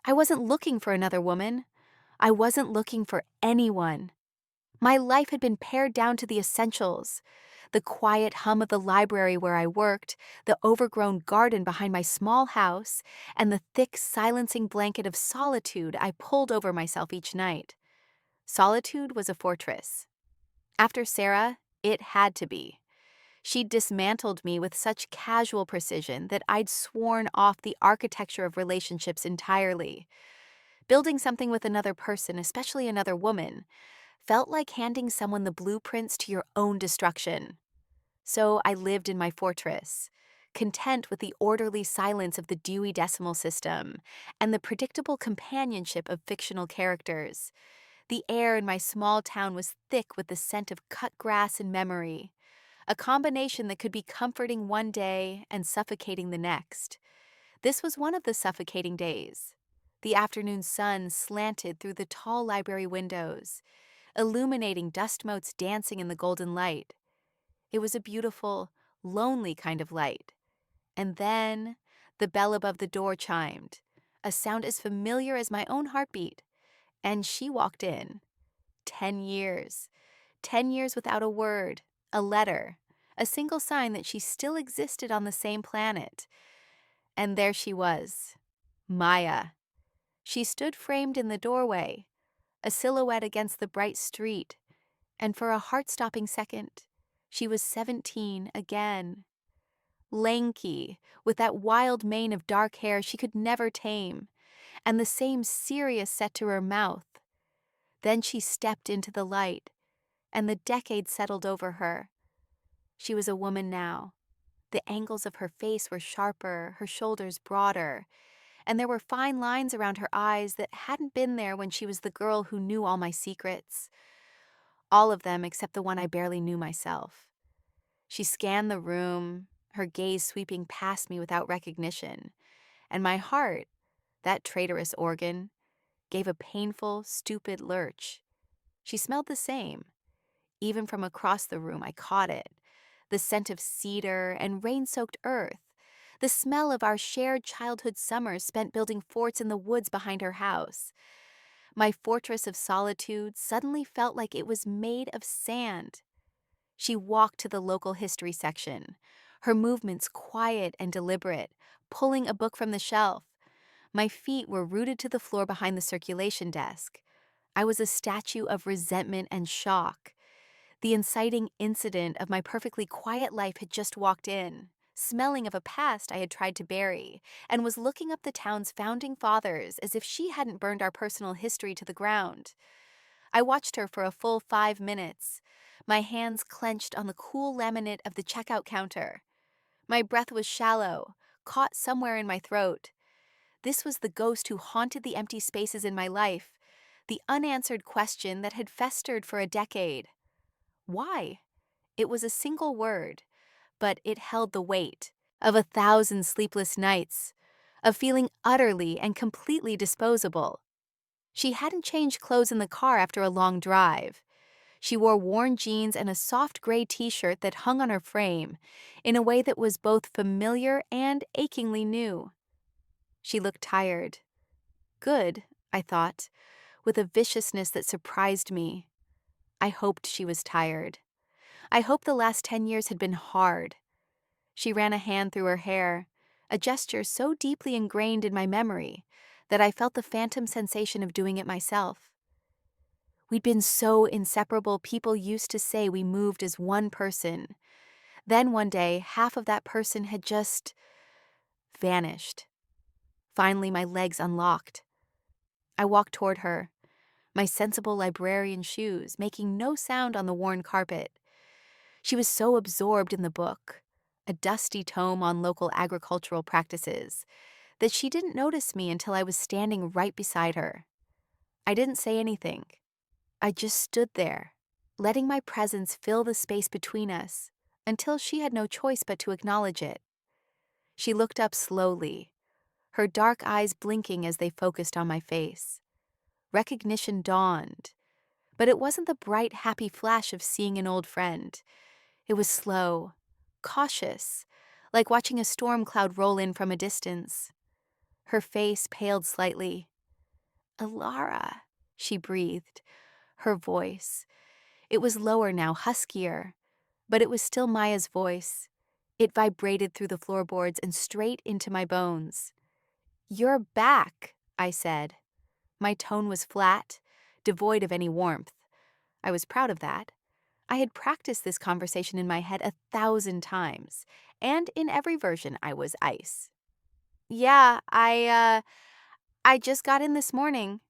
I wasn't looking for another woman. I wasn't looking for anyone. My life had been pared down to the essentials: the quiet hum of the library where I worked, the overgrown garden behind my small house, and the thick, silencing blanket of solitude I pulled over myself each night. Solitude was a fortress. After Sarah, it had to be. She'd dismantled me with such casual precision that I'd sworn off the architecture of relationships entirely. Building something with another person, especially another woman, felt like handing someone the blueprints to your own destruction. So I lived in my fortress, content with the orderly silence of the Dewey Decimal System and the predictable companionship of fictional characters. The air in my small town was thick with the scent of cut grass and memory, a combination that could be comforting one day and suffocating the next. This was one of the suffocating days. The afternoon sun slanted through the tall library windows, illuminating dust motes dancing in the golden light. It was a beautiful, lonely kind of light. And then the bell above the door chimed, a sound as familiar as my own heartbeat, and she walked in. 10 years. 10 years without a word, a letter, a single sign that she still existed on the same planet. And there she was, Maya. She stood framed in the doorway, a silhouette against the bright street, and for a heart-stopping second, she was 17 again. Lanky, with that wild mane of dark hair she could never tame, and the same serious set to her mouth. Then she stepped into the light, and the decade settled over her. She was a woman now. The angles of her face were sharper, her shoulders broader, and there were fine lines around her eyes that hadn't been there when she was the girl who knew all my secrets. All of them except the one I barely knew myself. She scanned the room, her gaze sweeping past me without recognition, and my heart, that traitorous organ, gave a painful, stupid lurch. She smelled the same. Even from across the room, I caught it. The scent of cedar and rain-soaked earth. The smell of our shared childhood summers spent building forts in the woods behind her house. My fortress of solitude suddenly felt like it was made of sand. She walked to the local history section, her movements quiet and deliberate, pulling a book from the shelf. My feet were rooted to the floor behind the circulation desk. I was a statue of resentment and shock. The inciting incident of my perfectly quiet life had just walked in, smelling of a past I had tried to bury, and was looking up the town's founding fathers as if she hadn't burned our personal history to the ground. I watched her for a full 5 minutes, my hands clenched on the cool laminate of the checkout counter. My breath was shallow, caught somewhere in my throat. This was the ghost who haunted the empty spaces in my life, the unanswered question that had festered for a decade. Why? It was a single word, but it held the weight of 1,000 sleepless nights, of feeling utterly and completely disposable. She hadn't changed clothes in the car after a long drive. She wore worn jeans and a soft gray t-shirt that hung on her frame in a way that was both familiar and achingly new. She looked tired. Good, I thought, with a viciousness that surprised me. I hoped she was tired. I hoped the last 10 years had been hard. She ran a hand through her hair, a gesture so deeply ingrained in my memory that I felt the phantom sensation of doing it myself. We'd been so inseparable, people used to say we moved as one person. Then one day, half of that person had just vanished. Finally, my legs unlocked. I walked toward her, my sensible librarian shoes making no sound on the worn carpet. She was so absorbed in the book, a dusty tome on local agricultural practices, that she didn't notice me until I was standing right beside her. I didn't say anything. I just stood there, letting my presence fill the space between us until she had no choice but to acknowledge it. She looked up slowly, her dark eyes blinking as they focused on my face. Recognition dawned, but it wasn't the bright, happy flash of seeing an old friend. It was slow, cautious, like watching a storm cloud roll in from a distance. Her face paled slightly, Alara, she breathed, her voice. It was lower now, huskier, but it was still Maya's voice. It vibrated through the floorboards and straight into my bones. "You're back," I said. My tone was flat, devoid of any warmth. I was proud of that. I had practiced this conversation in my head 1,000 times, and in every version I was ice. "Yeah, I just got in this morning."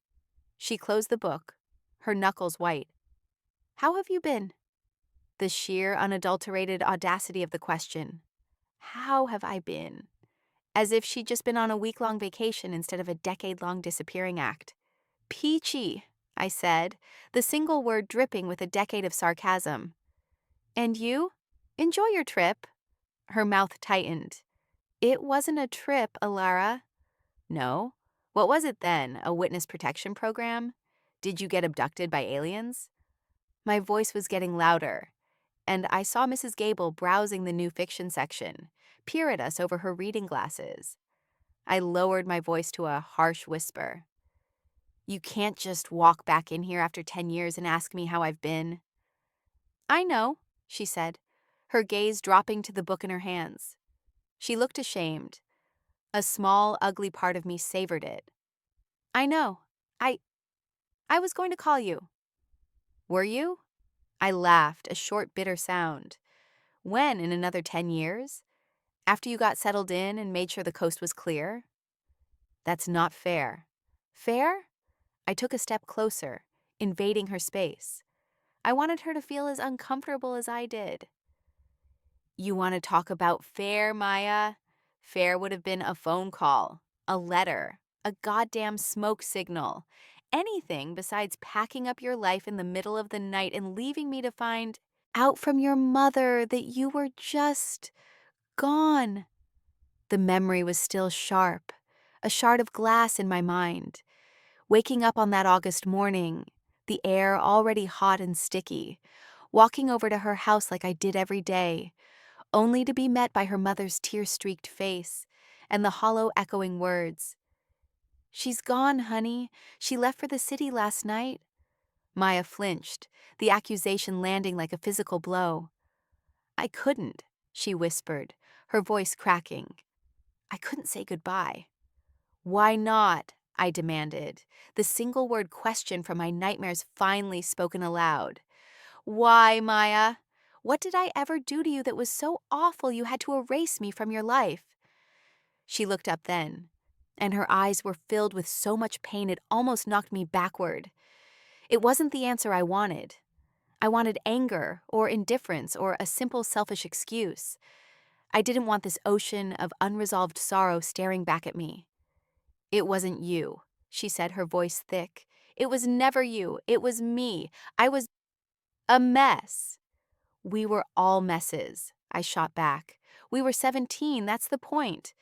She closed the book, her knuckles white. "How have you been?" The sheer, unadulterated audacity of the question. How have I been? As if she'd just been on a week-long vacation instead of a decade-long disappearing act. "Peachy," I said, the single word dripping with a decade of sarcasm. "And you? Enjoy your trip." Her mouth tightened. "It wasn't a trip, Alara." "No? What was it then? A witness protection program? Did you get abducted by aliens?" My voice was getting louder, and I saw Mrs. Gable browsing the new fiction section, peer at us over her reading glasses. I lowered my voice to a harsh whisper. "You can't just walk back in here after 10 years and ask me how I've been." "I know," she said, her gaze dropping to the book in her hands. She looked ashamed. A small, ugly part of me savored it. "I know. I I was going to call you." "Were you?" I laughed, a short, bitter sound. "When, in another 10 years? After you got settled in and made sure the coast was clear?" "That's not fair." "Fair?" I took a step closer, invading her space. I wanted her to feel as uncomfortable as I did. "You want to talk about fair, Maya?" Fair would have been a phone call, a letter, a goddamn smoke signal. Anything besides packing up your life in the middle of the night and leaving me to find out from your mother that you were just gone. The memory was still sharp, a shard of glass in my mind. Waking up on that August morning, the air already hot and sticky, walking over to her house like I did every day, only to be met by her mother's tear-streaked face and the hollow echoing words. "She's gone, honey. She left for the city last night." Maya flinched, the accusation landing like a physical blow. "I couldn't," she whispered, her voice cracking. "I couldn't say goodbye." "Why not?" I demanded, the single-word question from my nightmares finally spoken aloud. "Why, Maya? What did I ever do to you that was so awful you had to erase me from your life?" She looked up then, and her eyes were filled with so much pain it almost knocked me backward. It wasn't the answer I wanted. I wanted anger or indifference or a simple selfish excuse. I didn't want this ocean of unresolved sorrow staring back at me. "It wasn't you," she said, her voice thick. "It was never you. It was me. I was a mess." "We were all messes," I shot back. "We were 17, that's the point.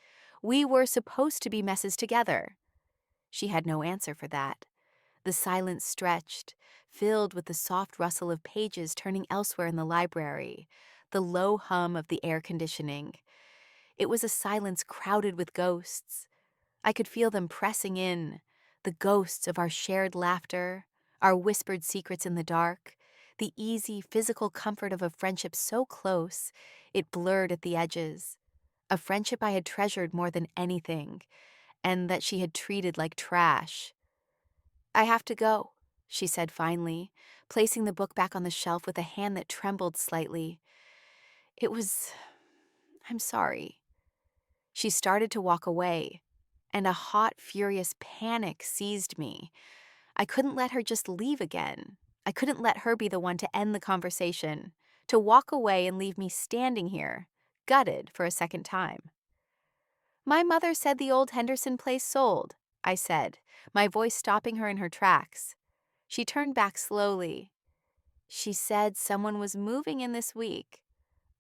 We were supposed to be messes together." She had no answer for that. The silence stretched, filled with the soft rustle of pages turning elsewhere in the library, the low hum of the air conditioning. It was a silence crowded with ghosts. I could feel them pressing in, the ghosts of our shared laughter, our whispered secrets in the dark, the easy physical comfort of a friendship so close it blurred at the edges, a friendship I had treasured more than anything, and that she had treated like trash. "I have to go," she said finally, placing the book back on the shelf with a hand that trembled slightly. I'm sorry." She started to walk away, and a hot, furious panic seized me. I couldn't let her just leave again. I couldn't let her be the one to end the conversation, to walk away and leave me standing here, gutted for a second time. "My mother said the old Henderson place sold," I said, my voice stopping her in her tracks. She turned back slowly. "She said someone was moving in this week."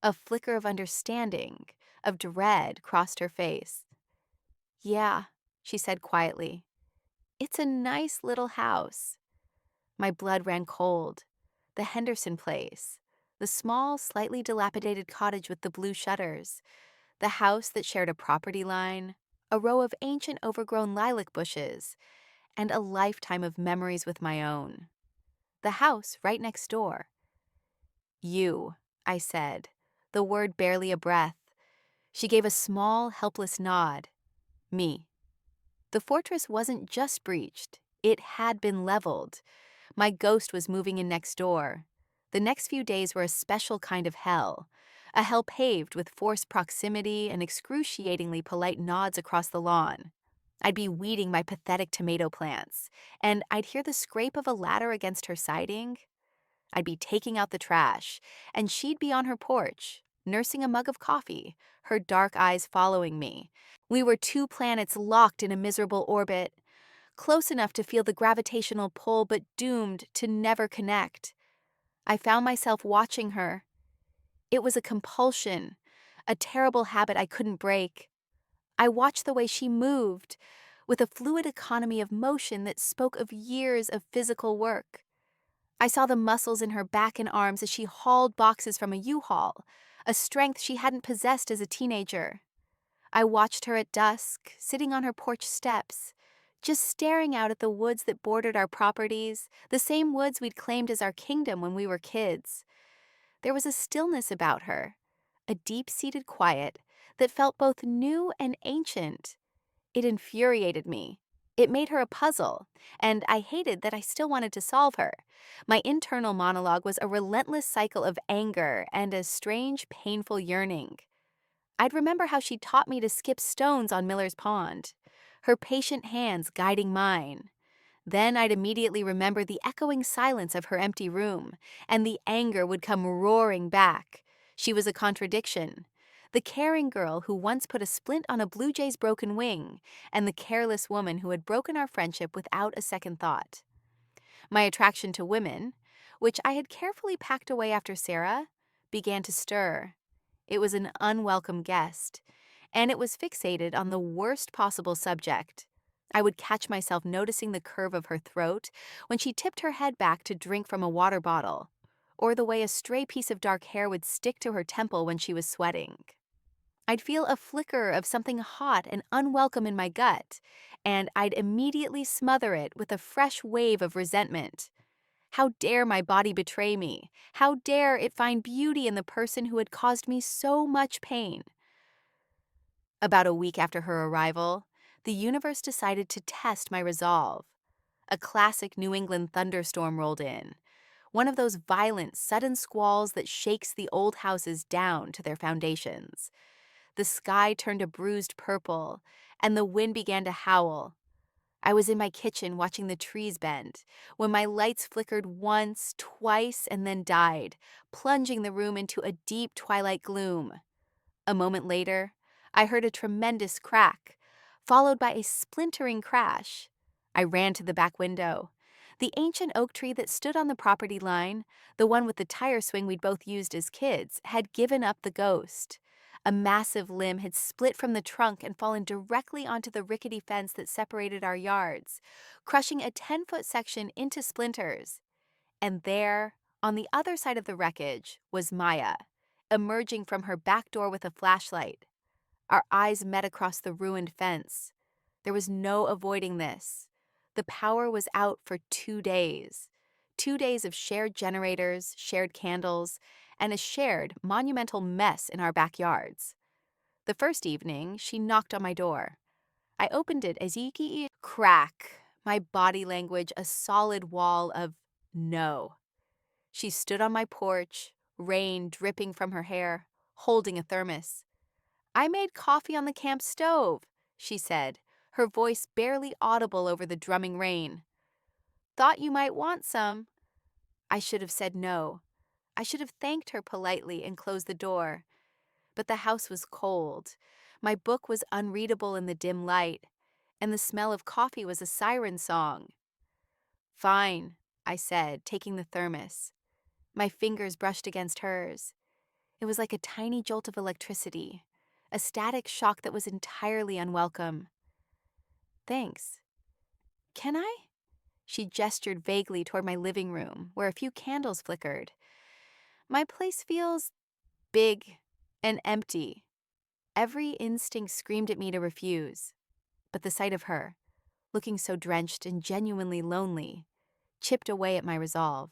A flicker of understanding, of dread, crossed her face. "Yeah," she said quietly. "It's a nice little house." My blood ran cold. The Henderson place. The small, slightly dilapidated cottage with the blue shutters. The house that shared a property line. A row of ancient overgrown lilac bushes. and a lifetime of memories with my own. The house right next door. You, I said, the word barely a breath. She gave a small, helpless nod. Me. The fortress wasn't just breached, it had been leveled. My ghost was moving in next door. The next few days were a special kind of hell, a hell paved with forced proximity and excruciatingly polite nods across the lawn. I'd be weeding my pathetic tomato plants, and I'd hear the scrape of a ladder against her siding. I'd be taking out the trash, and she'd be on her porch, nursing a mug of coffee, her dark eyes following me. We were two planets locked in a miserable orbit, close enough to feel the gravitational pull but doomed to never connect. I found myself watching her. It was a compulsion, a terrible habit I couldn't break. I watched the way she moved, with a fluid economy of motion that spoke of years of physical work. I saw the muscles in her back and arms as she hauled boxes from a U-Haul, a strength she hadn't possessed as a teenager. I watched her at dusk, sitting on her porch steps, just staring out at the woods that bordered our properties, the same woods we'd claimed as our kingdom when we were kids. There was a stillness about her, a deep-seated quiet that felt both new and ancient. It infuriated me. It made her a puzzle, and I hated that I still wanted to solve her. My internal monologue was a relentless cycle of anger and a strange, painful yearning. I'd remember how she taught me to skip stones on Miller's Pond, her patient hands guiding mine. Then I'd immediately remember the echoing silence of her empty room, and the anger would come roaring back. She was a contradiction. The caring girl who once put a splint on a blue jay's broken wing, and the careless woman who had broken our friendship without a second thought. My attraction to women, which I had carefully packed away after Sarah, began to stir. It was an unwelcome guest, and it was fixated on the worst possible subject. I would catch myself noticing the curve of her throat when she tipped her head back to drink from a water bottle, or the way a stray piece of dark hair would stick to her temple when she was sweating. I'd feel a flicker of something hot and unwelcome in my gut, and I'd immediately smother it with a fresh wave of resentment. How dare my body betray me? How dare it find beauty in the person who had caused me so much pain? About a week after her arrival, the universe decided to test my resolve. A classic New England thunderstorm rolled in, one of those violent, sudden squalls that shakes the old houses down to their foundations. The sky turned a bruised purple, and the wind began to howl. I was in my kitchen watching the trees bend, when my lights flickered once, twice, and then died, plunging the room into a deep twilight gloom. A moment later, I heard a tremendous crack, followed by a splintering crash. I ran to the back window. The ancient oak tree that stood on the property line, the one with the tire swing we'd both used as kids, had given up the ghost. A massive limb had split from the trunk and fallen directly onto the rickety fence that separated our yards, crushing a 10-foot section into splinters. And there, on the other side of the wreckage, was Maya, emerging from her back door with a flashlight. Our eyes met across the ruined fence. There was no avoiding this. The power was out for 2 days. 2 days of shared generators, shared candles, and a shared, monumental mess in our backyards. The first evening, she knocked on my door. I opened it as Yiki crack, my body language a solid wall of no. She stood on my porch, rain dripping from her hair, holding a thermos. "I made coffee on the camp stove," she said, her voice barely audible over the drumming rain. "Thought you might want some." I should have said no. I should have thanked her politely and closed the door. But the house was cold. My book was unreadable in the dim light, and the smell of coffee was a siren song. "Fine," I said, taking the thermos. My fingers brushed against hers. It was like a tiny jolt of electricity, a static shock that was entirely unwelcome. "Thanks. Can I?" She gestured vaguely toward my living room, where a few candles flickered. "My place feels big and empty." Every instinct screamed at me to refuse. But the sight of her, looking so drenched and genuinely lonely, chipped away at my resolve.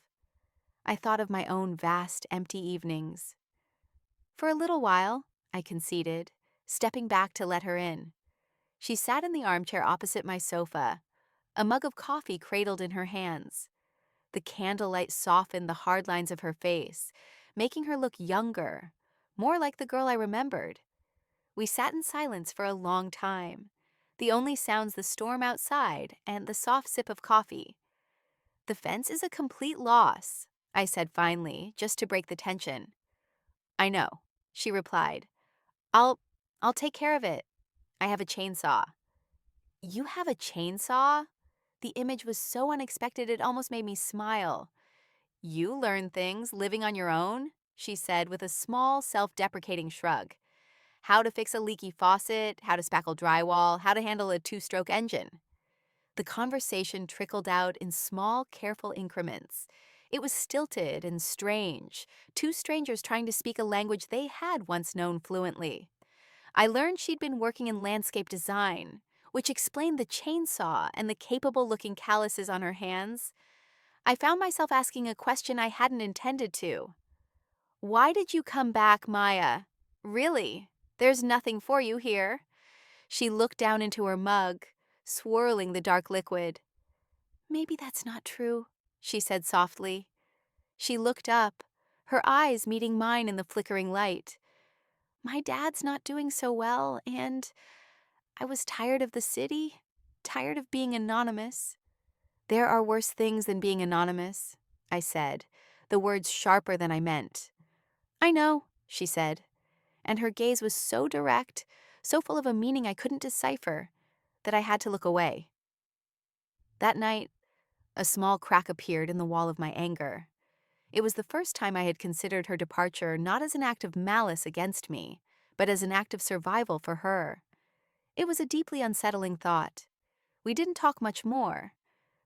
I thought of my own vast, empty evenings. For a little while, I conceded, stepping back to let her in. She sat in the armchair opposite my sofa, a mug of coffee cradled in her hands. The candlelight softened the hard lines of her face, making her look younger, more like the girl I remembered. We sat in silence for a long time, the only sounds the storm outside and the soft sip of coffee. "The fence is a complete loss," I said finally, just to break the tension. "I know," she replied. I'll I'll take care of it. I have a chainsaw." "You have a chainsaw?" The image was so unexpected it almost made me smile. "You learn things living on your own," she said with a small, self-deprecating shrug. "How to fix a leaky faucet, how to spackle drywall, how to handle a two-stroke engine." The conversation trickled out in small, careful increments. It was stilted and strange, two strangers trying to speak a language they had once known fluently. I learned she'd been working in landscape design, which explained the chainsaw and the capable-looking calluses on her hands. I found myself asking a question I hadn't intended to. "Why did you come back, Maya? Really? There's nothing for you here." She looked down into her mug, swirling the dark liquid. "Maybe that's not true," she said softly. She looked up, her eyes meeting mine in the flickering light. "My dad's not doing so well, and I was tired of the city, tired of being anonymous." "There are worse things than being anonymous," I said, the words sharper than I meant. "I know," she said, and her gaze was so direct, so full of a meaning I couldn't decipher, that I had to look away. That night, a small crack appeared in the wall of my anger. It was the first time I had considered her departure not as an act of malice against me, but as an act of survival for her. It was a deeply unsettling thought. We didn't talk much more,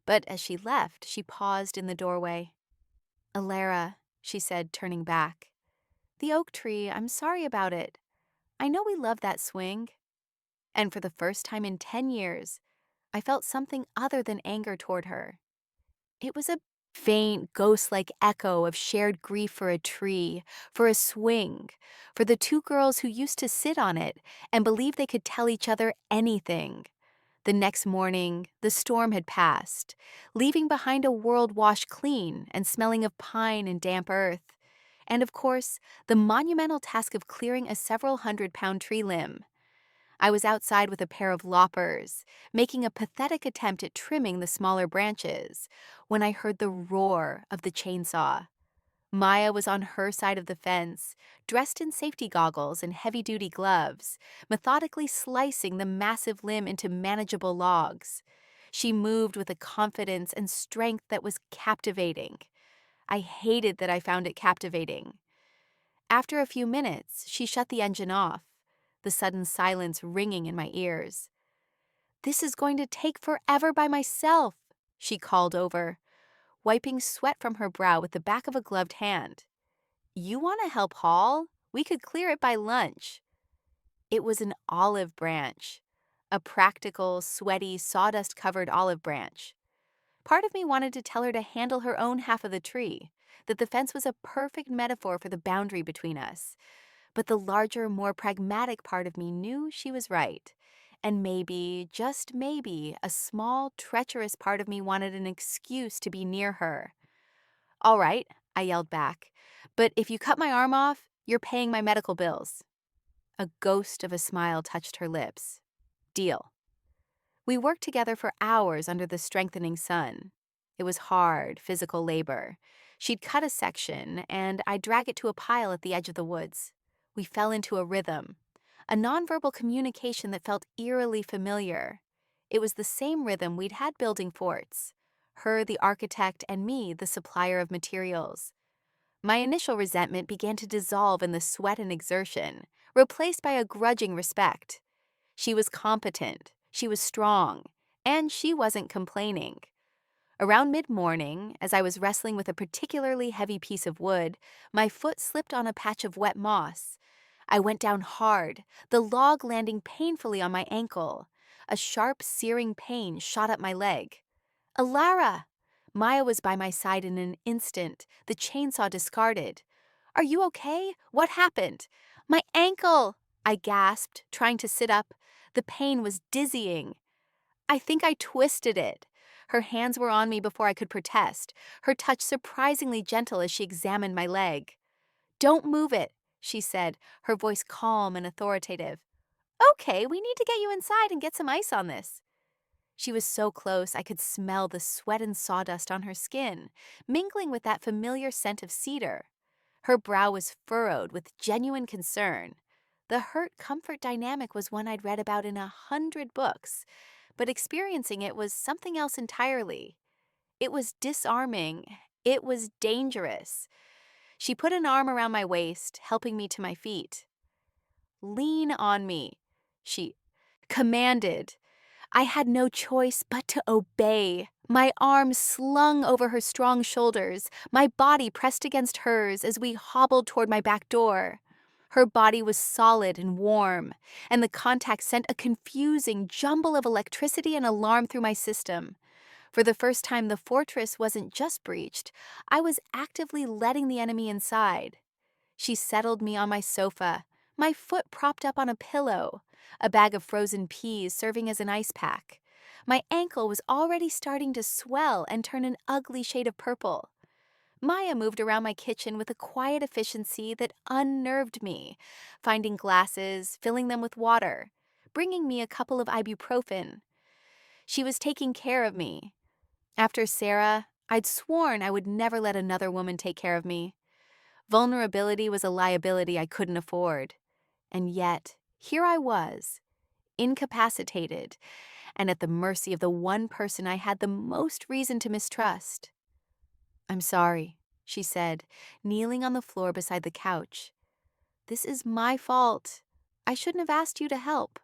but as she left, she paused in the doorway. "Alara," she said, turning back. "The oak tree, I'm sorry about it. I know we love that swing." And for the first time in 10 years, I felt something other than anger toward her. It was a faint, ghost-like echo of shared grief for a tree, for a swing, for the two girls who used to sit on it and believe they could tell each other anything. The next morning, the storm had passed, leaving behind a world washed clean and smelling of pine and damp earth. And of course, the monumental task of clearing a several hundred-pound tree limb. I was outside with a pair of loppers, making a pathetic attempt at trimming the smaller branches, when I heard the roar of the chainsaw. Maya was on her side of the fence, dressed in safety goggles and heavy-duty gloves, methodically slicing the massive limb into manageable logs. She moved with a confidence and strength that was captivating. I hated that I found it captivating. After a few minutes, she shut the engine off, the sudden silence ringing in my ears. "This is going to take forever by myself," she called over, wiping sweat from her brow with the back of a gloved hand. "You want to help haul? We could clear it by lunch." It was an olive branch, a practical, sweaty, sawdust-covered olive branch. Part of me wanted to tell her to handle her own half of the tree, that the fence was a perfect metaphor for the boundary between us. But the larger, more pragmatic part of me knew she was right. And maybe, just maybe, a small, treacherous part of me wanted an excuse to be near her. "All right," I yelled back, "but if you cut my arm off, you're paying my medical bills." A ghost of a smile touched her lips. "Deal." We worked together for hours under the strengthening sun. It was hard, physical labor. She'd cut a section, and I'd drag it to a pile at the edge of the woods. We fell into a rhythm, a nonverbal communication that felt eerily familiar. It was the same rhythm we'd had building forts, her the architect and me the supplier of materials. My initial resentment began to dissolve in the sweat and exertion, replaced by a grudging respect. She was competent, she was strong, and she wasn't complaining. Around mid-morning, as I was wrestling with a particularly heavy piece of wood, my foot slipped on a patch of wet moss. I went down hard, the log landing painfully on my ankle. A sharp, searing pain shot up my leg. Alara! Maya was by my side in an instant, the chainsaw discarded. Are you okay? What happened? My ankle! I gasped, trying to sit up. The pain was dizzying. I think I twisted it. Her hands were on me before I could protest, her touch surprisingly gentle as she examined my leg. Don't move it, she said, her voice calm and authoritative. Okay, we need to get you inside and get some ice on this. She was so close I could smell the sweat and sawdust on her skin, mingling with that familiar scent of cedar. Her brow was furrowed with genuine concern. The hurt-comfort dynamic was one I'd read about in 100 books, but experiencing it was something else entirely. It was disarming. It was dangerous. She put an arm around my waist, helping me to my feet. Lean on me, she commanded. I had no choice but to obey. My arms slung over her strong shoulders, my body pressed against hers as we hobbled toward my back door. Her body was solid and warm, and the contact sent a confusing jumble of electricity and alarm through my system. For the first time, the fortress wasn't just breached. I was actively letting the enemy inside. She settled me on my sofa, my foot propped up on a pillow, a bag of frozen peas serving as an ice pack. My ankle was already starting to swell and turn an ugly shade of purple. Maya moved around my kitchen with a quiet efficiency that unnerved me, finding glasses, filling them with water, bringing me a couple of ibuprofen. She was taking care of me. After Sarah, I'd sworn I would never let another woman take care of me. Vulnerability was a liability I couldn't afford. And yet, here I was, incapacitated, and at the mercy of the one person I had the most reason to mistrust. I'm sorry, she said, kneeling on the floor beside the couch. This is my fault. I shouldn't have asked you to help.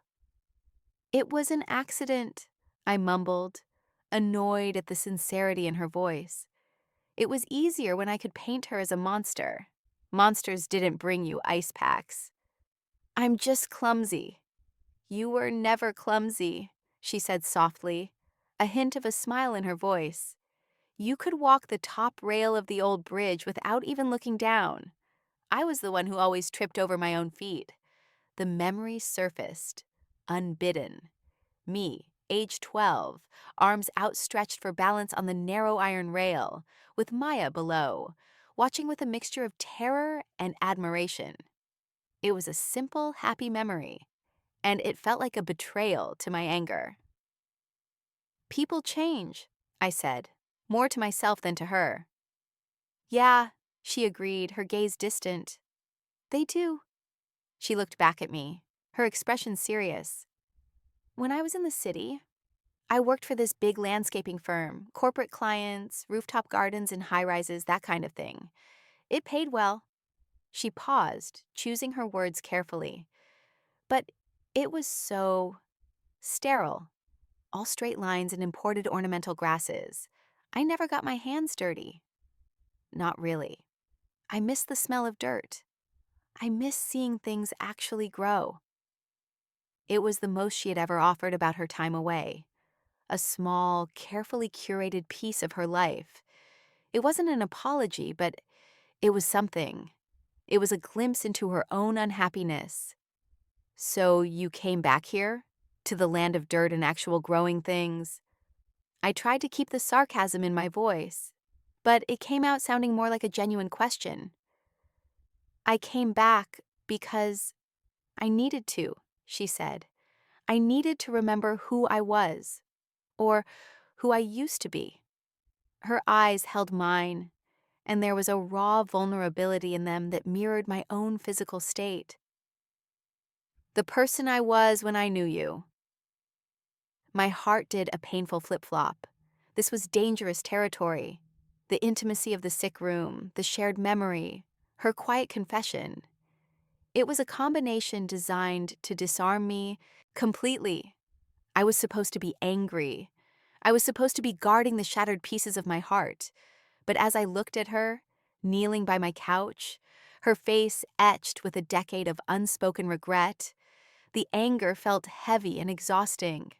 It was an accident, I mumbled, annoyed at the sincerity in her voice. It was easier when I could paint her as a monster. Monsters didn't bring you ice packs. I'm just clumsy. You were never clumsy, she said softly, a hint of a smile in her voice. You could walk the top rail of the old bridge without even looking down. I was the one who always tripped over my own feet. The memory surfaced, unbidden. Me, age 12, arms outstretched for balance on the narrow iron rail, with Maya below, watching with a mixture of terror and admiration. It was a simple, happy memory, and it felt like a betrayal to my anger. People change, I said, more to myself than to her. Yeah, she agreed, her gaze distant. They do. She looked back at me, her expression serious. When I was in the city, I worked for this big landscaping firm, corporate clients, rooftop gardens and high-rises, that kind of thing. It paid well. She paused, choosing her words carefully. But it was so sterile. All straight lines and imported ornamental grasses. I never got my hands dirty. Not really. I miss the smell of dirt. I miss seeing things actually grow. It was the most she had ever offered about her time away. A small, carefully curated piece of her life. It wasn't an apology, but it was something. It was a glimpse into her own unhappiness. So you came back here? To the land of dirt and actual growing things? I tried to keep the sarcasm in my voice, but it came out sounding more like a genuine question. I came back because I needed to, she said. I needed to remember who I was, or who I used to be. Her eyes held mine, and there was a raw vulnerability in them that mirrored my own physical state. The person I was when I knew you. My heart did a painful flip-flop. This was dangerous territory. The intimacy of the sick room, the shared memory, her quiet confession. It was a combination designed to disarm me completely. I was supposed to be angry. I was supposed to be guarding the shattered pieces of my heart. But as I looked at her, kneeling by my couch, her face etched with a decade of unspoken regret, the anger felt heavy and exhausting.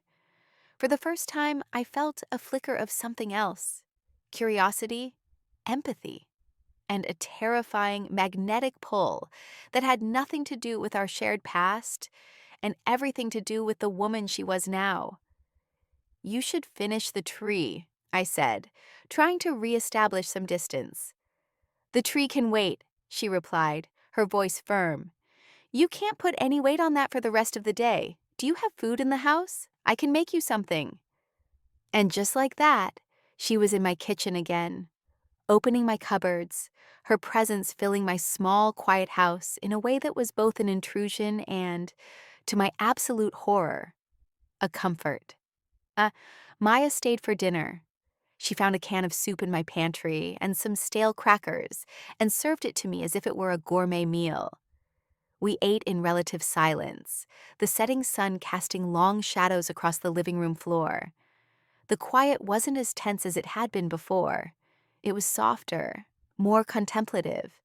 For the first time, I felt a flicker of something else: curiosity, empathy, and a terrifying magnetic pull that had nothing to do with our shared past and everything to do with the woman she was now. "You should finish the tree," I said, trying to reestablish some distance. "The tree can wait," she replied, her voice firm. "You can't put any weight on that for the rest of the day. Do you have food in the house? I can make you something." And just like that, she was in my kitchen again, opening my cupboards, her presence filling my small, quiet house in a way that was both an intrusion and, to my absolute horror, a comfort. Uh, Maya stayed for dinner. She found a can of soup in my pantry and some stale crackers and served it to me as if it were a gourmet meal. We ate in relative silence, the setting sun casting long shadows across the living room floor. The quiet wasn't as tense as it had been before. It was softer, more contemplative.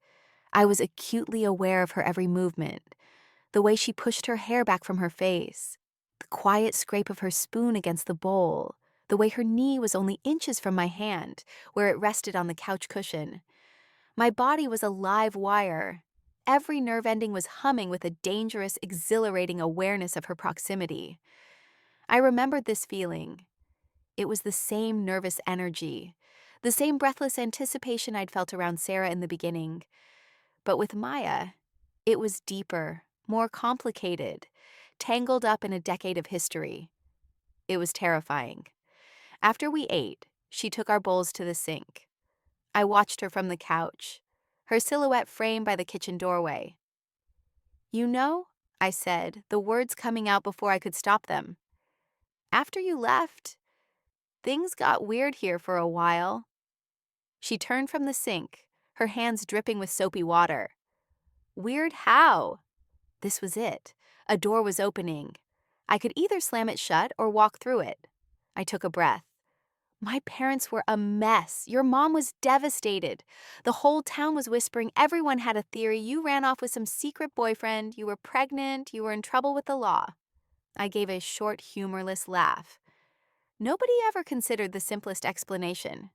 I was acutely aware of her every movement, the way she pushed her hair back from her face, the quiet scrape of her spoon against the bowl, the way her knee was only inches from my hand, where it rested on the couch cushion. My body was a live wire. Every nerve ending was humming with a dangerous, exhilarating awareness of her proximity. I remembered this feeling. It was the same nervous energy, the same breathless anticipation I'd felt around Sarah in the beginning. But with Maya, it was deeper, more complicated, tangled up in a decade of history. It was terrifying. After we ate, she took our bowls to the sink. I watched her from the couch, her silhouette framed by the kitchen doorway. "You know," I said, the words coming out before I could stop them, "after you left, things got weird here for a while." She turned from the sink, her hands dripping with soapy water. "Weird how?" This was it. A door was opening. I could either slam it shut or walk through it. I took a breath. "My parents were a mess. Your mom was devastated. The whole town was whispering. Everyone had a theory. You ran off with some secret boyfriend. You were pregnant. You were in trouble with the law." I gave a short, humorless laugh. Nobody ever considered the simplest explanation.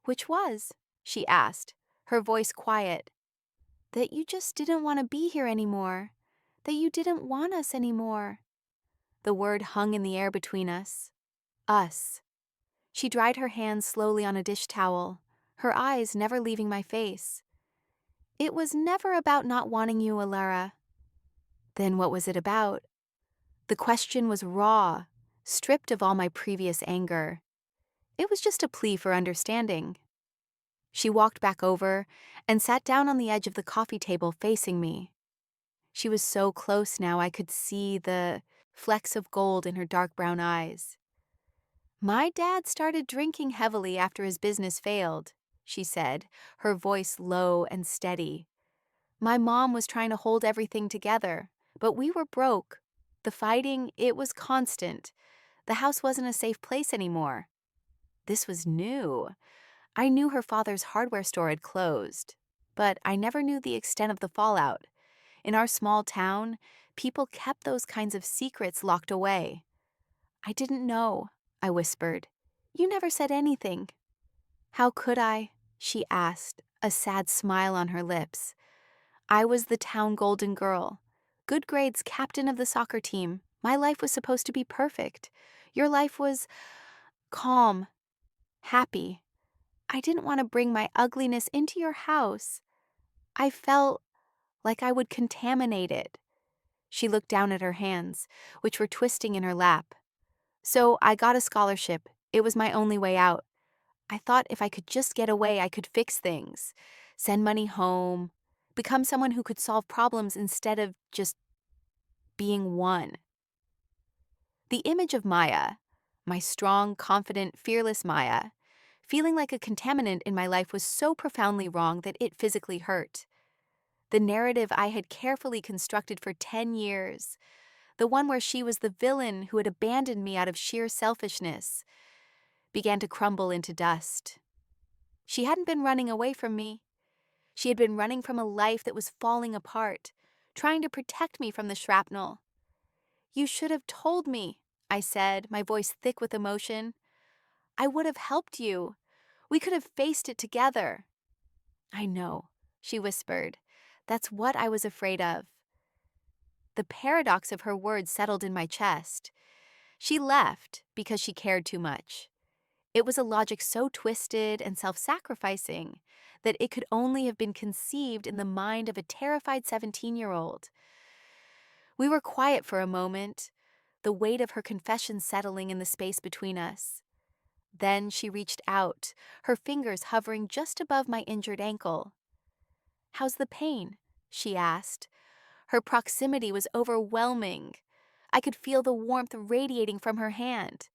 "Which was?" she asked, her voice quiet. "That you just didn't want to be here anymore. That you didn't want us anymore." The word hung in the air between us. Us. She dried her hands slowly on a dish towel, her eyes never leaving my face. "It was never about not wanting you, Alara." Then what was it about? The question was raw, stripped of all my previous anger. It was just a plea for understanding. She walked back over and sat down on the edge of the coffee table facing me. She was so close now I could see the flecks of gold in her dark brown eyes. "My dad started drinking heavily after his business failed," she said, her voice low and steady. "My mom was trying to hold everything together, but we were broke. The fighting, it was constant. The house wasn't a safe place anymore." This was new. I knew her father's hardware store had closed, but I never knew the extent of the fallout. In our small town, people kept those kinds of secrets locked away. "I didn't know," I whispered. "You never said anything." "How could I?" she asked, a sad smile on her lips. "I was the town golden girl. Good grades, captain of the soccer team. My life was supposed to be perfect. Your life was calm, happy. I didn't want to bring my ugliness into your house. I felt like I would contaminate it." She looked down at her hands, which were twisting in her lap. "So I got a scholarship. It was my only way out. I thought if I could just get away, I could fix things, send money home, become someone who could solve problems instead of just being one." The image of Maya, my strong, confident, fearless Maya, feeling like a contaminant in my life was so profoundly wrong that it physically hurt. The narrative I had carefully constructed for 10 years, the one where she was the villain who had abandoned me out of sheer selfishness, began to crumble into dust. She hadn't been running away from me. She had been running from a life that was falling apart, trying to protect me from the shrapnel. "You should have told me," I said, my voice thick with emotion. I would have helped you. We could have faced it together. I know, she whispered. That's what I was afraid of. The paradox of her words settled in my chest. She left because she cared too much. It was a logic so twisted and self-sacrificing that it could only have been conceived in the mind of a terrified 17-year-old. We were quiet for a moment, the weight of her confession settling in the space between us. Then she reached out, her fingers hovering just above my injured ankle. "How's the pain?" she asked. Her proximity was overwhelming. I could feel the warmth radiating from her hand.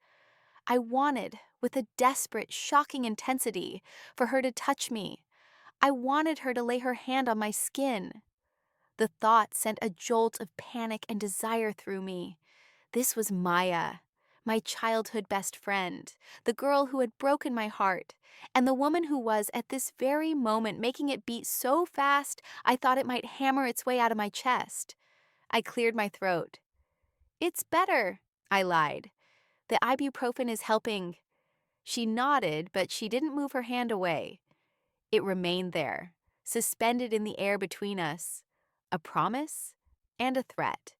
I wanted, with a desperate, shocking intensity, for her to touch me. I wanted her to lay her hand on my skin. The thought sent a jolt of panic and desire through me. This was Maya, my childhood best friend, the girl who had broken my heart, and the woman who was, at this very moment, making it beat so fast I thought it might hammer its way out of my chest. I cleared my throat. "It's better," I lied. "The ibuprofen is helping." She nodded, but she didn't move her hand away. It remained there, suspended in the air between us, a promise and a threat.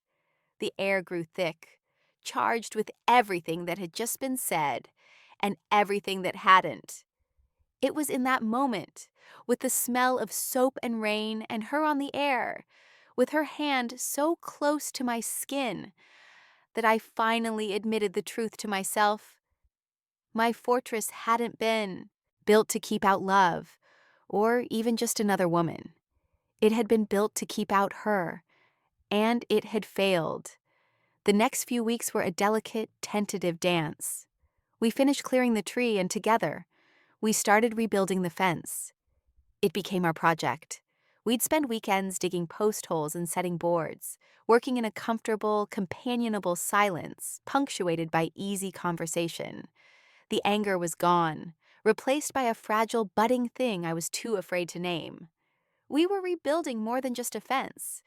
The air grew thick, charged with everything that had just been said and everything that hadn't. It was in that moment, with the smell of soap and rain and her on the air, with her hand so close to my skin, that I finally admitted the truth to myself. My fortress hadn't been built to keep out love, or even just another woman. It had been built to keep out her, and it had failed. The next few weeks were a delicate, tentative dance. We finished clearing the tree, and together, we started rebuilding the fence. It became our project. We'd spend weekends digging post holes and setting boards, working in a comfortable, companionable silence, punctuated by easy conversation. The anger was gone, replaced by a fragile, budding thing I was too afraid to name. We were rebuilding more than just a fence.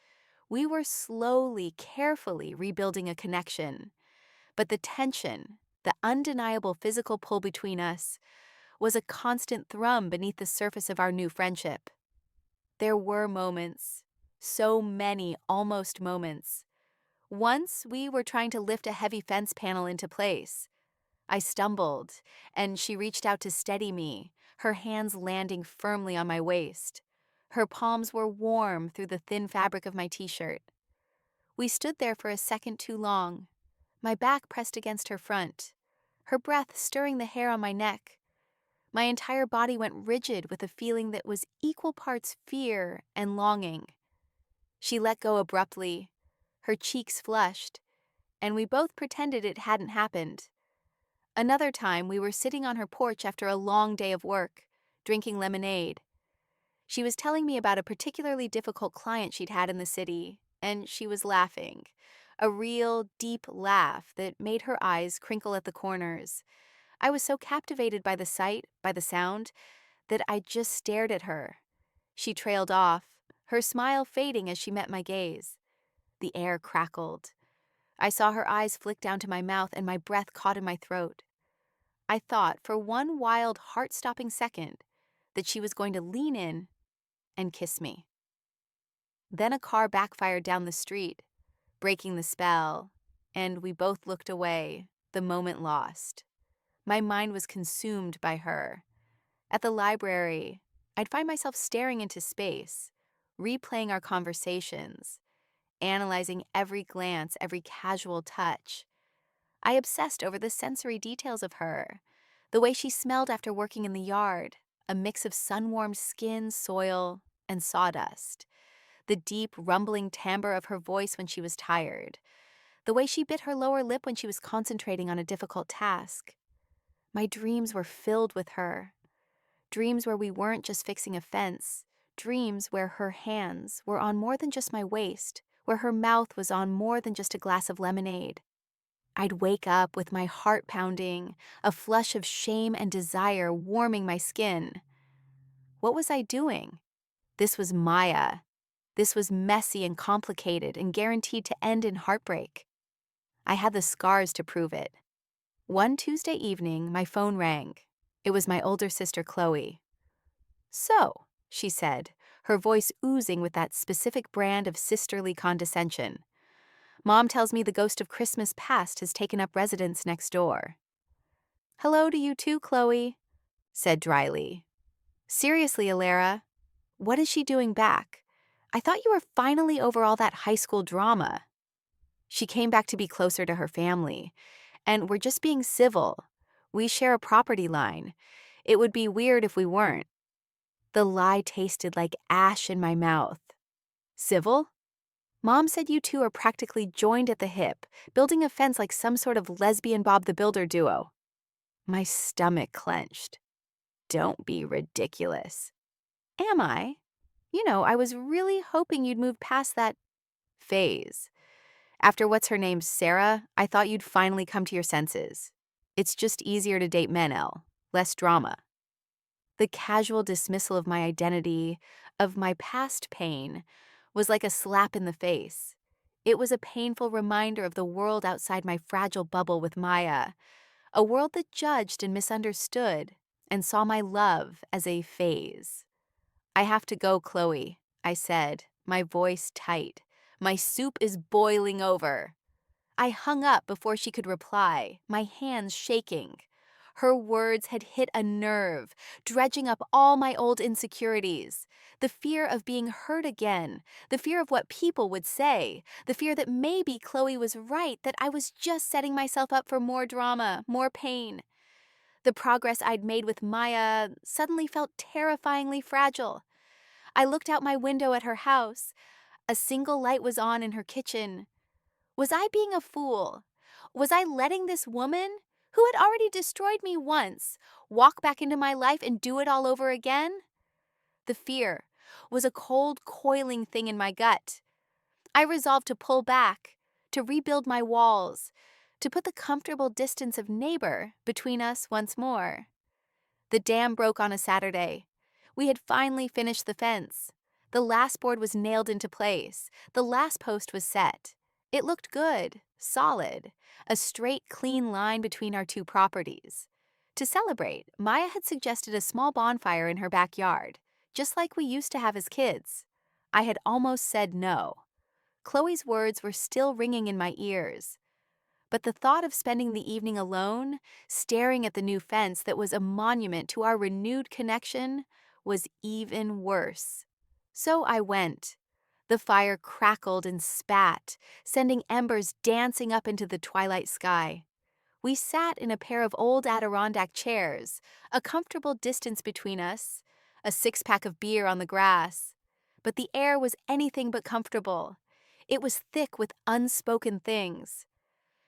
We were slowly, carefully rebuilding a connection. But the tension, the undeniable physical pull between us, was a constant thrum beneath the surface of our new friendship. There were moments, so many almost moments. Once we were trying to lift a heavy fence panel into place. I stumbled, and she reached out to steady me, her hands landing firmly on my waist. Her palms were warm through the thin fabric of my t-shirt. We stood there for a second too long, my back pressed against her front, her breath stirring the hair on my neck. My entire body went rigid with a feeling that was equal parts fear and longing. She let go abruptly, her cheeks flushed, and we both pretended it hadn't happened. Another time, we were sitting on her porch after a long day of work, drinking lemonade. She was telling me about a particularly difficult client she'd had in the city, and she was laughing. A real, deep laugh that made her eyes crinkle at the corners. I was so captivated by the sight, by the sound, that I just stared at her. She trailed off, her smile fading as she met my gaze. The air crackled. I saw her eyes flick down to my mouth, and my breath caught in my throat. I thought, for one wild, heart-stopping second, that she was going to lean in and kiss me. Then a car backfired down the street, breaking the spell, and we both looked away, the moment lost. My mind was consumed by her. At the library, I'd find myself staring into space, replaying our conversations, analyzing every glance, every casual touch. I obsessed over the sensory details of her, the way she smelled after working in the yard, a mix of sun-warmed skin, soil, and sawdust, the deep, rumbling timbre of her voice when she was tired, the way she bit her lower lip when she was concentrating on a difficult task. My dreams were filled with her, dreams where we weren't just fixing a fence, dreams where her hands were on more than just my waist, where her mouth was on more than just a glass of lemonade. I'd wake up with my heart pounding, a flush of shame and desire warming my skin. What was I doing? This was Maya. This was messy and complicated and guaranteed to end in heartbreak. I had the scars to prove it. One Tuesday evening, my phone rang. It was my older sister, Chloe. "So," she said, her voice oozing with that specific brand of sisterly condescension. "Mom tells me the ghost of Christmas past has taken up residence next door." "Hello to you too, Chloe," said dryly. "Seriously, Alara, what is she doing back? I thought you were finally over all that high school drama." "She came back to be closer to her family, and we're just being civil. We share a property line. It would be weird if we weren't." The lie tasted like ash in my mouth. "Civil? Mom said you two are practically joined at the hip, building a fence like some sort of lesbian Bob the Builder duo." My stomach clenched. "Don't be ridiculous." "Am I? I was really hoping you'd move past that phase. After what's her name, Sarah, I thought you'd finally come to your senses. It's just easier to date men, Elle. Less drama." The casual dismissal of my identity, of my past pain, was like a slap in the face. It was a painful reminder of the world outside my fragile bubble with Maya, a world that judged and misunderstood and saw my love as a phase. "I have to go, Chloe," I said, my voice tight. "My soup is boiling over." I hung up before she could reply, my hands shaking. Her words had hit a nerve, dredging up all my old insecurities. The fear of being hurt again, the fear of what people would say, the fear that maybe Chloe was right, that I was just setting myself up for more drama, more pain. The progress I'd made with Maya suddenly felt terrifyingly fragile. I looked out my window at her house. A single light was on in her kitchen. Was I being a fool? Was I letting this woman, who had already destroyed me once, walk back into my life and do it all over again? The fear was a cold, coiling thing in my gut. I resolved to pull back, to rebuild my walls, to put the comfortable distance of neighbor between us once more. The dam broke on a Saturday. We had finally finished the fence. The last board was nailed into place. The last post was set. It looked good, solid, a straight, clean line between our two properties. To celebrate, Maya had suggested a small bonfire in her backyard, just like we used to have as kids. I had almost said no. Chloe's words were still ringing in my ears. But the thought of spending the evening alone, staring at the new fence that was a monument to our renewed connection, was even worse. So I went. The fire crackled and spat, sending embers dancing up into the twilight sky. We sat in a pair of old Adirondack chairs, a comfortable distance between us, a six-pack of beer on the grass. But the air was anything but comfortable. It was thick with unspoken things.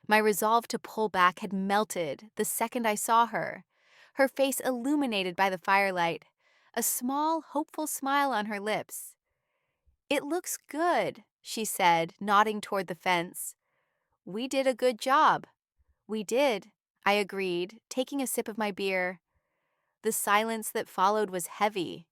My resolve to pull back had melted the second I saw her, her face illuminated by the firelight, a small, hopeful smile on her lips. "It looks good," she said, nodding toward the fence. "We did a good job." "We did," I agreed, taking a sip of my beer. The silence that followed was heavy.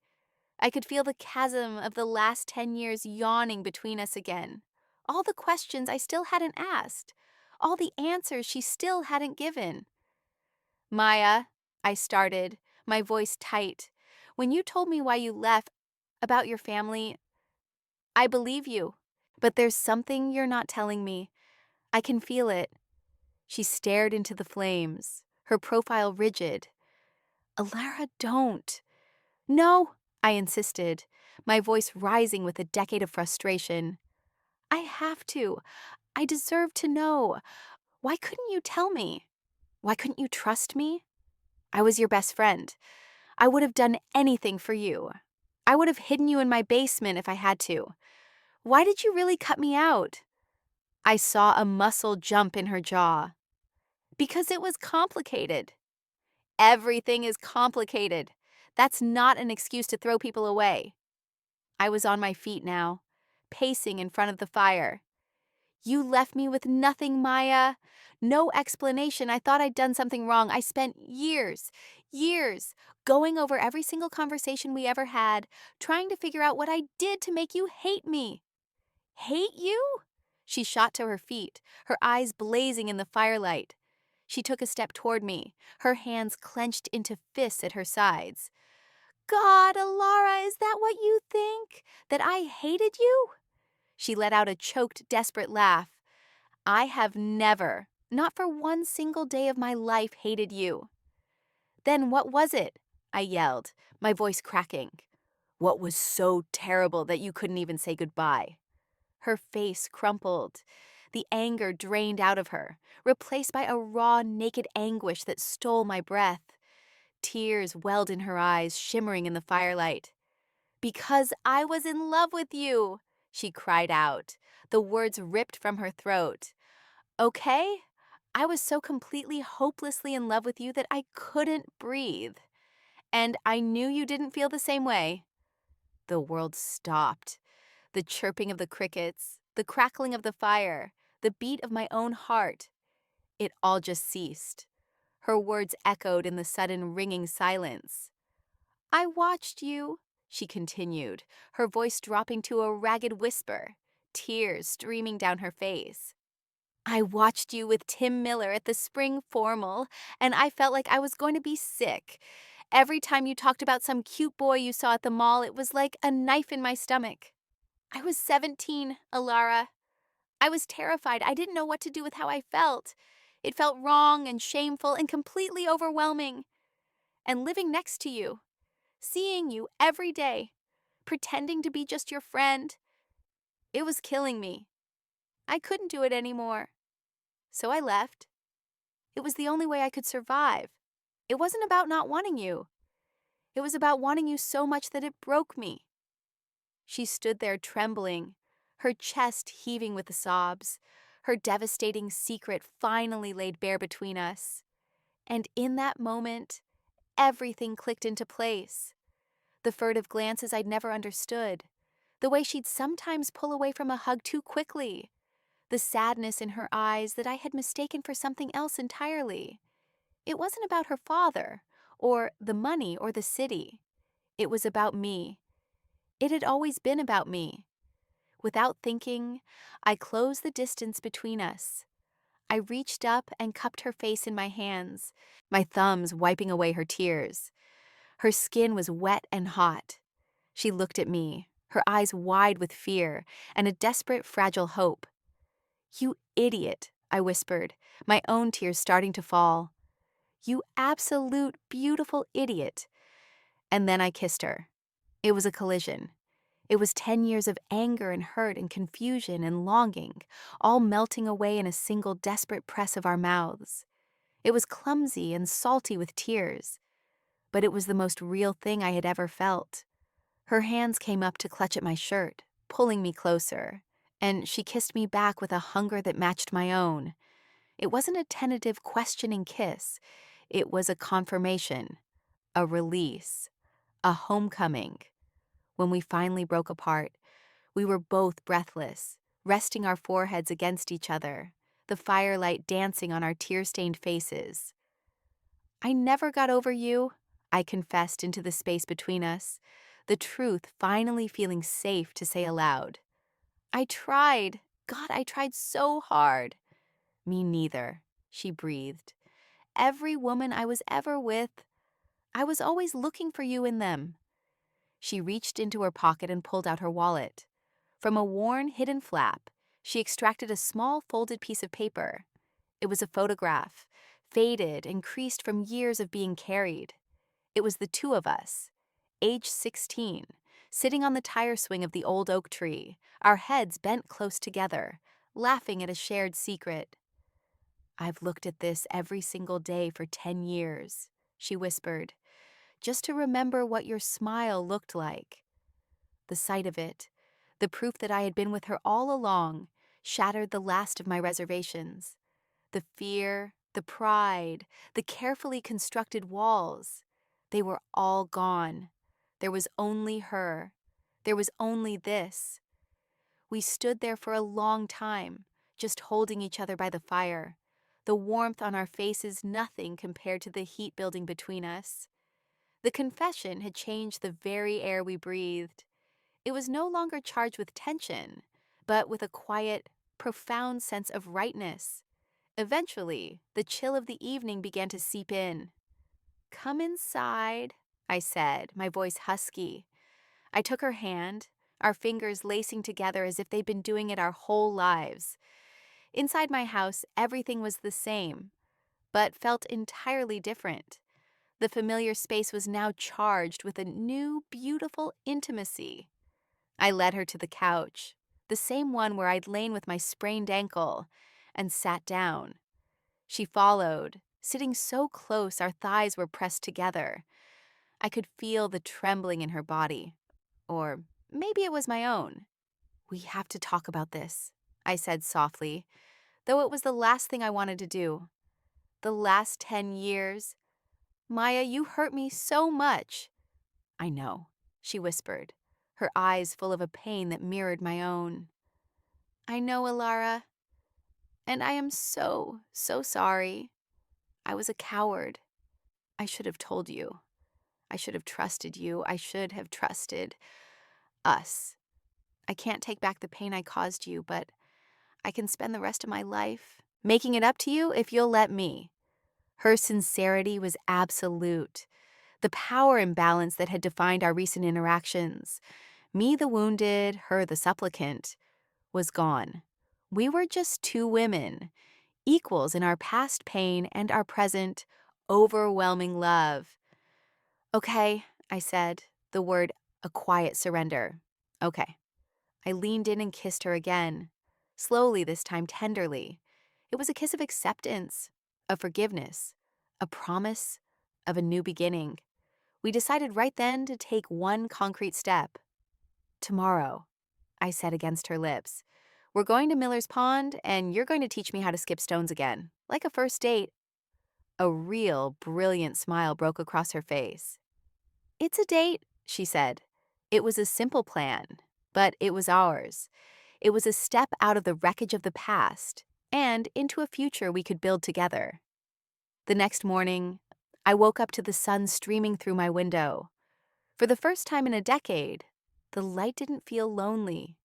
I could feel the chasm of the last 10 years yawning between us again. All the questions I still hadn't asked. All the answers she still hadn't given. "Maya," I started, my voice tight, "when you told me why you left, about your family, I believe you. But there's something you're not telling me. I can feel it." She stared into the flames, her profile rigid. "Alara, don't." "No," I insisted, my voice rising with a decade of frustration. "I have to. I deserve to know. Why couldn't you tell me? Why couldn't you trust me? I was your best friend. I would have done anything for you. I would have hidden you in my basement if I had to. Why did you really cut me out?" I saw a muscle jump in her jaw. "Because it was complicated." "Everything is complicated. That's not an excuse to throw people away." I was on my feet now, pacing in front of the fire. "You left me with nothing, Maya. No explanation. I thought I'd done something wrong. I spent years, going over every single conversation we ever had, trying to figure out what I did to make you hate me." "Hate you?" She shot to her feet, her eyes blazing in the firelight. She took a step toward me, her hands clenched into fists at her sides. God, Alara, is that what you think? That I hated you? She let out a choked, desperate laugh. I have never, not for one single day of my life, hated you. Then what was it? I yelled, my voice cracking. What was so terrible that you couldn't even say goodbye? Her face crumpled. The anger drained out of her, replaced by a raw, naked anguish that stole my breath. Tears welled in her eyes, shimmering in the firelight. Because I was in love with you, she cried out, the words ripped from her throat. Okay? I was so completely, hopelessly in love with you that I couldn't breathe. And I knew you didn't feel the same way. The world stopped. The chirping of the crickets, the crackling of the fire, the beat of my own heart. It all just ceased. Her words echoed in the sudden ringing silence. I watched you, she continued, her voice dropping to a ragged whisper, tears streaming down her face. I watched you with Tim Miller at the spring formal, and I felt like I was going to be sick. Every time you talked about some cute boy you saw at the mall, it was like a knife in my stomach. I was 17, Alara. I was terrified. I didn't know what to do with how I felt. It felt wrong and shameful and completely overwhelming. And living next to you, seeing you every day, pretending to be just your friend, it was killing me. I couldn't do it anymore. So I left. It was the only way I could survive. It wasn't about not wanting you. It was about wanting you so much that it broke me. She stood there trembling, her chest heaving with the sobs, her devastating secret finally laid bare between us. And in that moment, everything clicked into place. The furtive glances I'd never understood, the way she'd sometimes pull away from a hug too quickly, the sadness in her eyes that I had mistaken for something else entirely. It wasn't about her father, or the money, or the city. It was about me. It had always been about me. Without thinking, I closed the distance between us. I reached up and cupped her face in my hands, my thumbs wiping away her tears. Her skin was wet and hot. She looked at me, her eyes wide with fear and a desperate, fragile hope. You idiot, I whispered, my own tears starting to fall. You absolute, beautiful idiot. And then I kissed her. It was a collision. It was 10 years of anger and hurt and confusion and longing, all melting away in a single desperate press of our mouths. It was clumsy and salty with tears, but it was the most real thing I had ever felt. Her hands came up to clutch at my shirt, pulling me closer, and she kissed me back with a hunger that matched my own. It wasn't a tentative, questioning kiss. It was a confirmation, a release, a homecoming. When we finally broke apart, we were both breathless, resting our foreheads against each other, the firelight dancing on our tear-stained faces. I never got over you, I confessed into the space between us, the truth finally feeling safe to say aloud. I tried. God, I tried so hard. Me neither, she breathed. Every woman I was ever with, I was always looking for you in them. She reached into her pocket and pulled out her wallet. From a worn, hidden flap, she extracted a small folded piece of paper. It was a photograph, faded and creased from years of being carried. It was the two of us, age 16, sitting on the tire swing of the old oak tree, our heads bent close together, laughing at a shared secret. I've looked at this every single day for 10 years, she whispered, just to remember what your smile looked like. The sight of it, the proof that I had been with her all along, shattered the last of my reservations. The fear, the pride, the carefully constructed walls, they were all gone. There was only her. There was only this. We stood there for a long time, just holding each other by the fire, the warmth on our faces nothing compared to the heat building between us. The confession had changed the very air we breathed. It was no longer charged with tension, but with a quiet profound sense of rightness. Eventually, the chill of the evening began to seep in. "Come inside," I said, my voice husky. I took her hand, our fingers lacing together as if they'd been doing it our whole lives. Inside my house, everything was the same, but felt entirely different. The familiar space was now charged with a new, beautiful intimacy. I led her to the couch, the same one where I'd lain with my sprained ankle, and sat down. She followed, sitting so close our thighs were pressed together. I could feel the trembling in her body. Or maybe it was my own. "We have to talk about this," I said softly, though it was the last thing I wanted to do. "The last 10 years. Maya, you hurt me so much." "I know," she whispered, her eyes full of a pain that mirrored my own. "I know, Alara. And I am so, so sorry. I was a coward. I should have told you. I should have trusted you. I should have trusted us. I can't take back the pain I caused you, but I can spend the rest of my life making it up to you if you'll let me." Her sincerity was absolute. The power imbalance that had defined our recent interactions, me the wounded, her the supplicant, was gone. We were just two women, equals in our past pain and our present, overwhelming love. "Okay," I said, the word a quiet surrender. "Okay." I leaned in and kissed her again, slowly this time tenderly. It was a kiss of acceptance, of forgiveness, a promise of a new beginning. We decided right then to take one concrete step. "Tomorrow," I said against her lips, "we're going to Miller's Pond, and you're going to teach me how to skip stones again, like a first date." A real, brilliant smile broke across her face. "It's a date," she said. It was a simple plan, but it was ours. It was a step out of the wreckage of the past and into a future we could build together. The next morning, I woke up to the sun streaming through my window. For the first time in a decade, the light didn't feel lonely.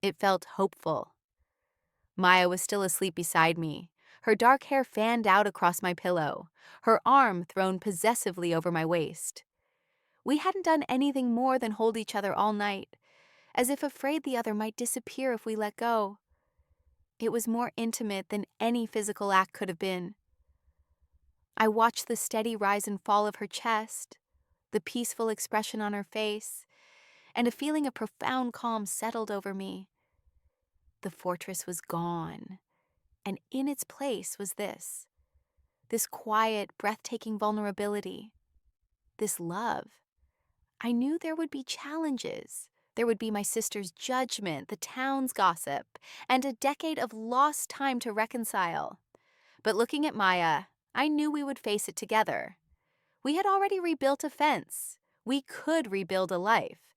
It felt hopeful. Maya was still asleep beside me, her dark hair fanned out across my pillow, her arm thrown possessively over my waist. We hadn't done anything more than hold each other all night, as if afraid the other might disappear if we let go. It was more intimate than any physical act could have been. I watched the steady rise and fall of her chest, the peaceful expression on her face, and a feeling of profound calm settled over me. The fortress was gone, and in its place was this quiet, breathtaking vulnerability, this love. I knew there would be challenges. There would be my sister's judgment, the town's gossip, and a decade of lost time to reconcile. But looking at Maya, I knew we would face it together. We had already rebuilt a fence. We could rebuild a life.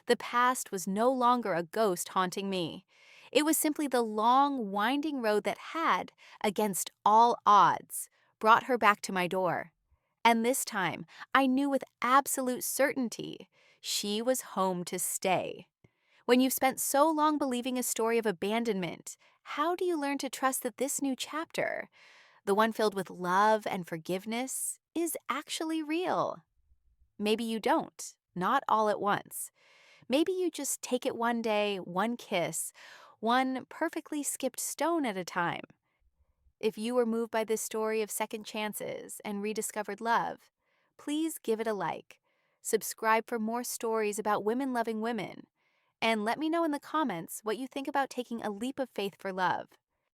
The past was no longer a ghost haunting me. It was simply the long, winding road that had, against all odds, brought her back to my door. And this time, I knew with absolute certainty she was home to stay. When you've spent so long believing a story of abandonment, how do you learn to trust that this new chapter, the one filled with love and forgiveness, is actually real? Maybe you don't, not all at once. Maybe you just take it one day, one kiss, one perfectly skipped stone at a time. If you were moved by this story of second chances and rediscovered love, please give it a like. Subscribe for more stories about women loving women. And let me know in the comments what you think about taking a leap of faith for love.